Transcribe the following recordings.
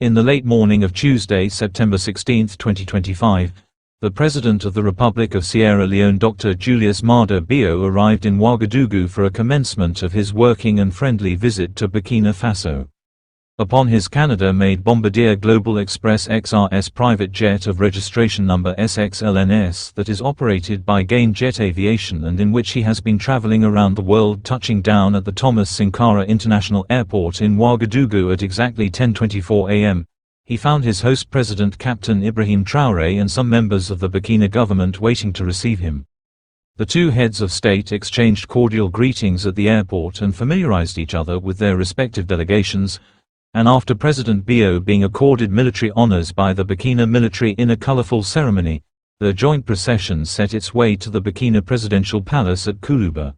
In the late morning of Tuesday, September 16, 2025, the President of the Republic of Sierra Leone Dr. Julius Maada Biio arrived in Ouagadougou for a commencement of his working and friendly visit to Burkina Faso. Upon his Canada-made Bombardier Global Express XRS private jet of registration number SXLNS that is operated by GainJet Aviation and in which he has been traveling around the world, touching down at the Thomas Sankara International Airport in Ouagadougou at exactly 10:24 a.m., he found his host President Captain Ibrahim Traore and some members of the Burkina government waiting to receive him. The two heads of state exchanged cordial greetings at the airport and familiarized each other with their respective delegations, and after President Biio being accorded military honors by the Burkina military in a colorful ceremony, the joint procession set its way to the Burkina presidential palace at Koulouba.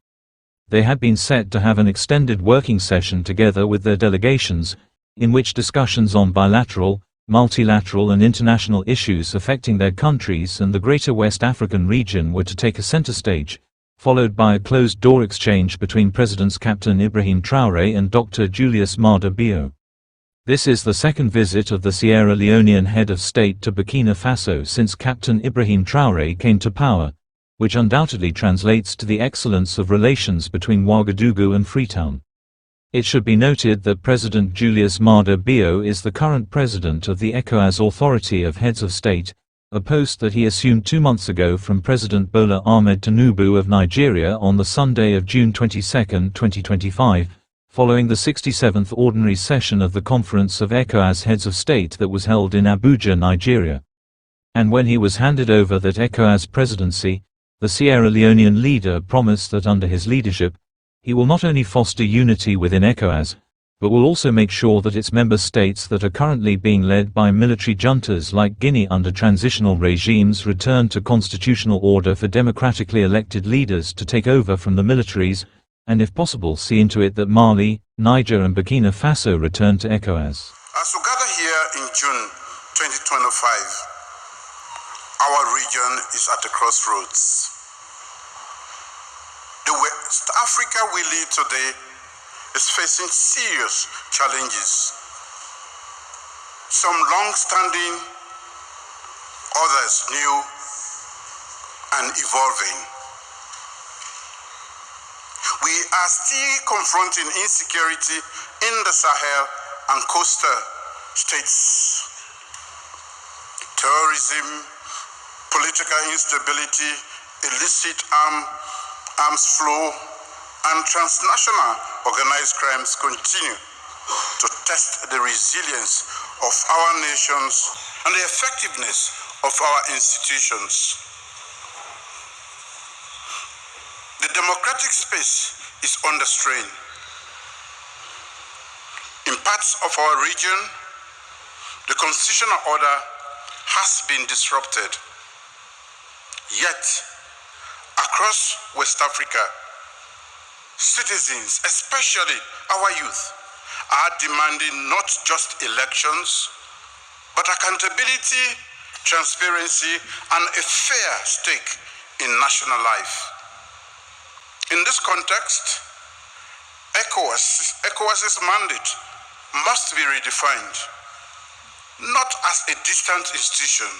They had been set to have an extended working session together with their delegations, in which discussions on bilateral, multilateral and international issues affecting their countries and the Greater West African region were to take a center stage, followed by a closed-door exchange between Presidents Captain Ibrahim Traore and Dr. Julius Maada Biio. This is the second visit of the Sierra Leonean head of state to Burkina Faso since Captain Ibrahim Traore came to power, which undoubtedly translates to the excellence of relations between Ouagadougou and Freetown. It should be noted that President Julius Maada Biio is the current president of the ECOWAS Authority of Heads of State, a post that he assumed 2 months ago from President Bola Ahmed Tinubu of Nigeria on the Sunday of June 22, 2025, following the 67th Ordinary Session of the Conference of ECOWAS Heads of State that was held in Abuja, Nigeria. And when he was handed over that ECOWAS presidency, the Sierra Leonean leader promised that under his leadership, he will not only foster unity within ECOWAS, but will also make sure that its member states that are currently being led by military juntas like Guinea under transitional regimes return to constitutional order for democratically elected leaders to take over from the militaries, and if possible see into it that Mali, Niger and Burkina Faso return to ECOWAS. As we gather here in June 2025, our region is at a crossroads. The West Africa we live today is facing serious challenges, some long-standing, others new and evolving. We are still confronting insecurity in the Sahel and coastal states. Terrorism, political instability, illicit arms flow, and transnational organized crimes continue to test the resilience of our nations and the effectiveness of our institutions. The democratic space is under strain. In parts of our region, the constitutional order has been disrupted. Yet, across West Africa, citizens, especially our youth, are demanding not just elections, but accountability, transparency, and a fair stake in national life. In this context, ECOWAS's mandate must be redefined, not as a distant institution,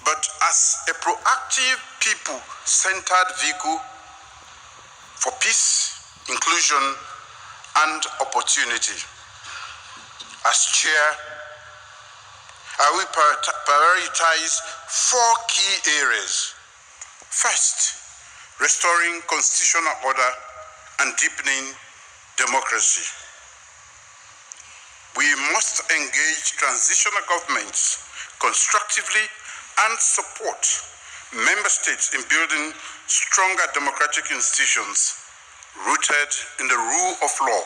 but as a proactive, people-centered vehicle for peace, inclusion, and opportunity. As chair, I will prioritize 4 key areas. First, restoring constitutional order and deepening democracy. We must engage transitional governments constructively and support member states in building stronger democratic institutions rooted in the rule of law.